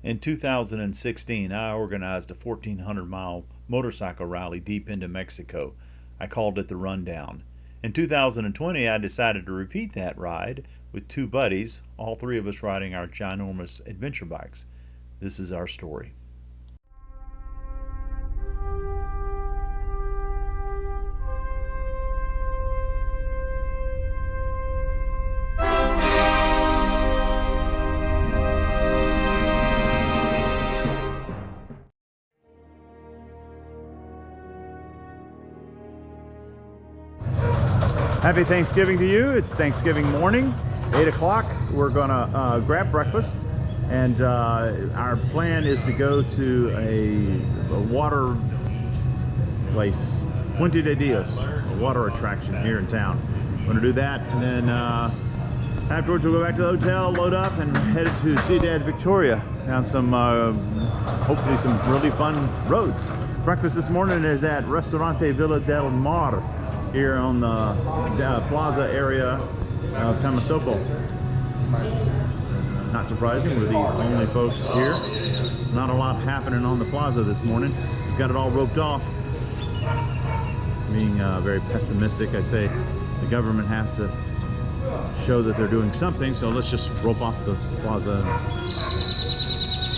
In 2016, I organized a 1,400-mile motorcycle rally deep into Mexico. I called it the Rundown. In 2020, I decided to repeat that ride with two buddies, all three of us riding our ginormous adventure bikes. This is our story. Happy Thanksgiving to you. It's Thanksgiving morning, 8 o'clock. We're gonna grab breakfast, and our plan is to go to a water place, Puente de Dios, a water attraction here in town. We're gonna do that, and then afterwards we'll go back to the hotel, load up, and head to Ciudad Victoria down some, hopefully some really fun roads. Breakfast this morning is at Restaurante Villa del Mar, here on the plaza area of Tamasopo. Not surprising, we're the only folks here. Not a lot happening on the plaza this morning. We've got it all roped off. Being very pessimistic, I'd say the government has to show that they're doing something, so let's just rope off the plaza.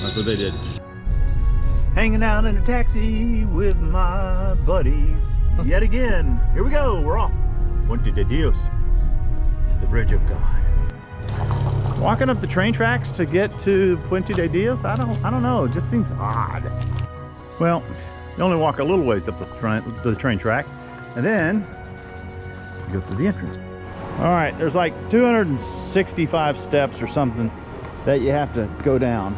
That's what they did. Hanging out in a taxi with my buddies. Yet again, here we go, we're off. Puente de Dios, the bridge of God. Walking up the train tracks to get to Puente de Dios, I don't know, it just seems odd. Well, you only walk a little ways up the train track, and then you go through the entrance. All right, there's like 265 steps or something that you have to go down.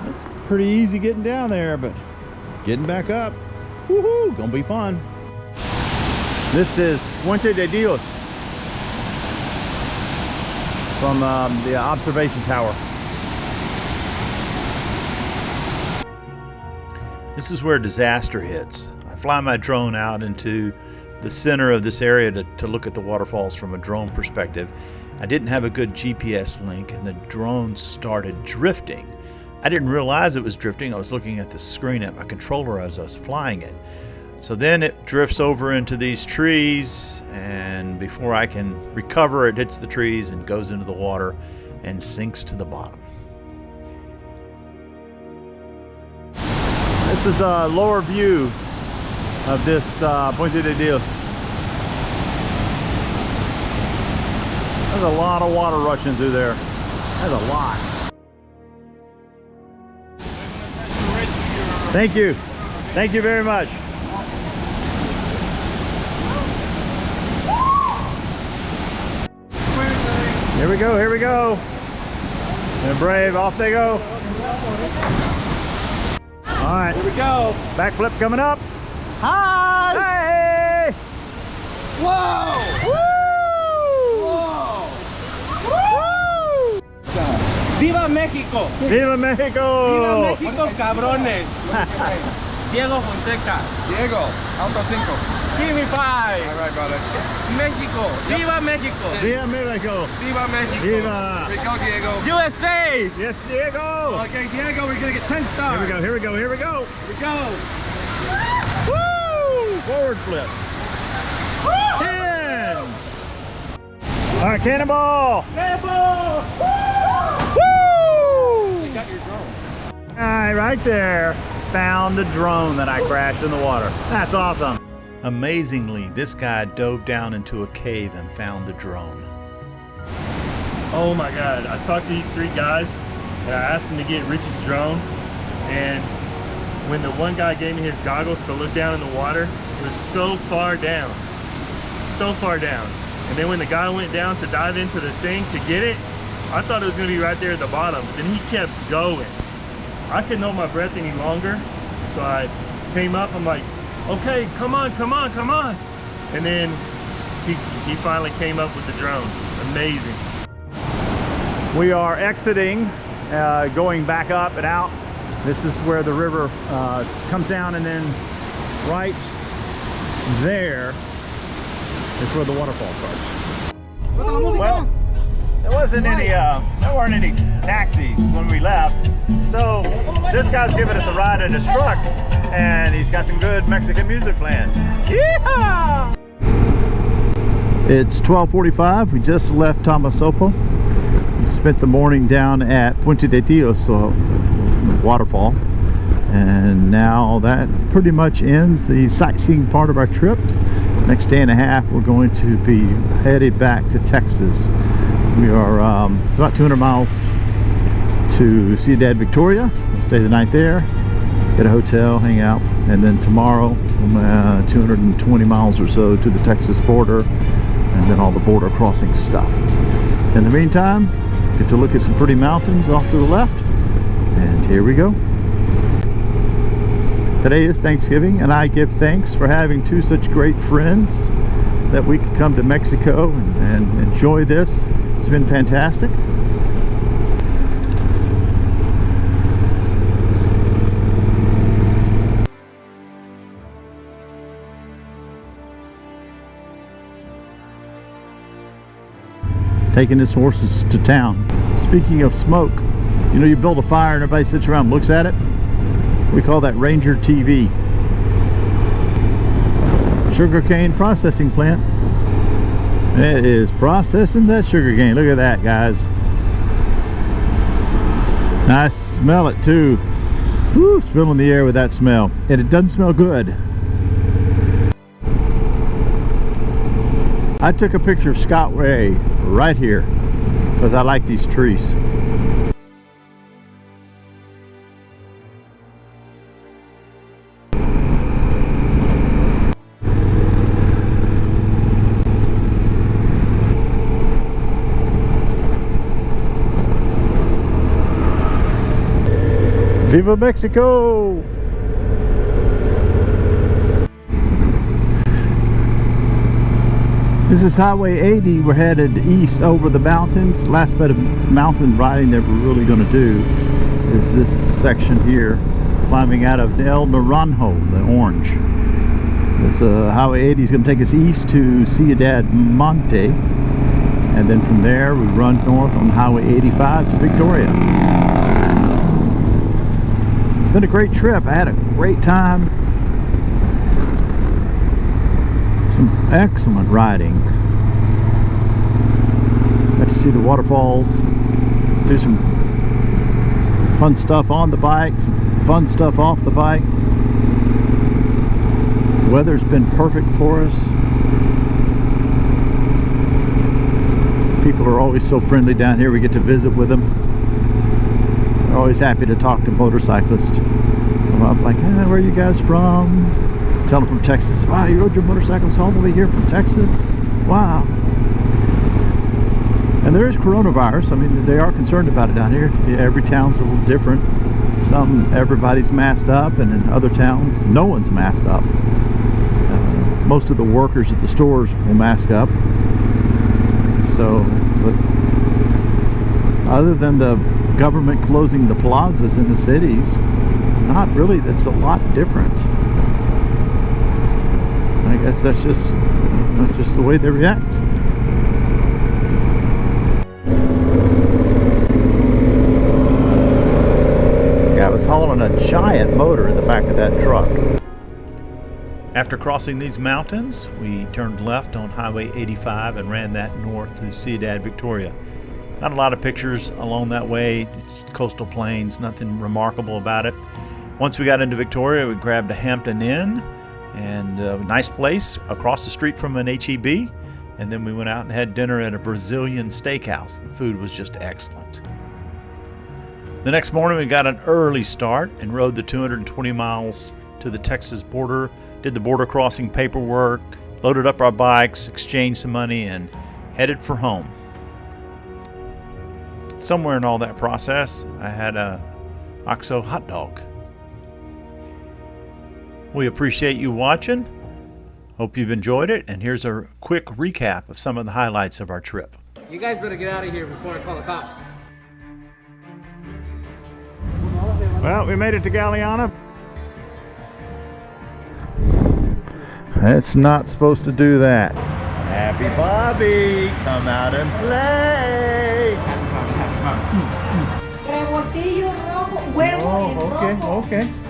It's pretty easy getting down there, but getting back up, woohoo, gonna be fun. This is Puente de Dios from the observation tower. This is where disaster hits. I fly my drone out into the center of this area to look at the waterfalls from a drone perspective. I didn't have a good GPS link, and the drone started drifting. I didn't realize it was drifting. I was looking at the screen at my controller as I was flying it. So then it drifts over into these trees, and before I can recover, it hits the trees and goes into the water and sinks to the bottom. This is a lower view of this Puente de Dios. There's a lot of water rushing through there. There's a lot. Thank you. Thank you very much. Here we go, here we go. And brave, off they go. All right. Here we go. Backflip coming up. Hi! Hey! Whoa! Woo! Whoa! ¡Viva México! ¡Viva México! ¡Viva México, cabrones! Diego Fonseca. Diego, Auto 5. Give me 5. All right, brother. México. Viva México. Viva México! Viva Mexico. Viva! Here we go, Diego. USA. Yes, Diego! Okay, Diego, we're gonna get 10 stars. Here we go, here we go, here we go! Here we go. Woo! Forward flip. 10! All right, cannonball! Cannonball! Woo! You got your drone. All right, right there. Found the drone that I crashed in the water. That's awesome. Amazingly, this guy dove down into a cave and found the drone. Oh my God, I talked to these three guys and I asked them to get Rich's drone, and when the one guy gave me his goggles to look down in the water, it was so far down. And then when the guy went down to dive into the thing to get it, I thought it was gonna be right there at the bottom, but then he kept going. I couldn't hold my breath any longer, so I came up, I'm like, okay, come on. And then he finally came up with the drone. Amazing. We are exiting, going back up and out. This is where the river comes down, and then right there is where the waterfall starts. Well, there wasn't any, there weren't any taxis when we left. So this guy's giving us a ride in his truck, and he's got some good Mexican music playing. Yeehaw! It's 12:45. We just left Tamasopo. We spent the morning down at Puente de Dios, the waterfall. And now that pretty much ends the sightseeing part of our trip. Next day and a half, we're going to be headed back to Texas. We are, it's about 200 miles to Ciudad Victoria. We'll stay the night there, get a hotel, hang out, and then tomorrow, 220 miles or so to the Texas border, and then all the border crossing stuff. In the meantime, get to look at some pretty mountains off to the left, and here we go. Today is Thanksgiving, and I give thanks for having two such great friends that we could come to Mexico and enjoy this. It's been fantastic. Taking his horses to town. Speaking of smoke, you know, you build a fire and everybody sits around and looks at it. We call that Ranger TV. Sugarcane processing plant. It is processing that sugarcane. Look at that, guys. I smell it too. Woo, it's filling the air with that smell. And it doesn't smell good. I took a picture of Scott Ray right here because I like these trees. Viva Mexico! This is Highway 80. We're headed east over the mountains. Last bit of mountain riding that we're really going to do is this section here, climbing out of El Naranjo, the orange. This Highway 80 is going to take us east to Ciudad Monte, and then from there we run north on Highway 85 to Victoria. It's been a great trip. I had a great time. Some excellent riding. Got to see the waterfalls, do some fun stuff on the bike, some fun stuff off the bike. The weather's been perfect for us. People are always so friendly down here. We get to visit with them. They're always happy to talk to motorcyclists. Come up like, hey, where are you guys from? Tell them from Texas. Wow, you rode your motorcycles all the way here from Texas? Wow. And there is coronavirus. I mean, they are concerned about it down here. Every town's a little different. Everybody's masked up, and in other towns, no one's masked up. Most of the workers at the stores will mask up. So, but other than the government closing the plazas in the cities, it's not really, it's a lot different. I guess that's just the way they react. Yeah, I was hauling a giant motor in the back of that truck. After crossing these mountains, we turned left on Highway 85 and ran that north to Ciudad Victoria. Not a lot of pictures along that way. It's coastal plains, nothing remarkable about it. Once we got into Victoria, we grabbed a Hampton Inn, and a nice place across the street from an H-E-B, and then we went out and had dinner at a Brazilian steakhouse. The food was just excellent. The next morning we got an early start and rode the 220 miles to the Texas border, did the border crossing paperwork, loaded up our bikes, exchanged some money, and headed for home. Somewhere in all that process, I had a OXO hot dog. We appreciate you watching. Hope you've enjoyed it, and here's a quick recap of some of the highlights of our trip. You guys better get out of here before I call the cops. Well, we made it to Galeana. It's not supposed to do that. Happy Bobby, come out and play. Rebotillo rojo, huevo en rojo. Okay.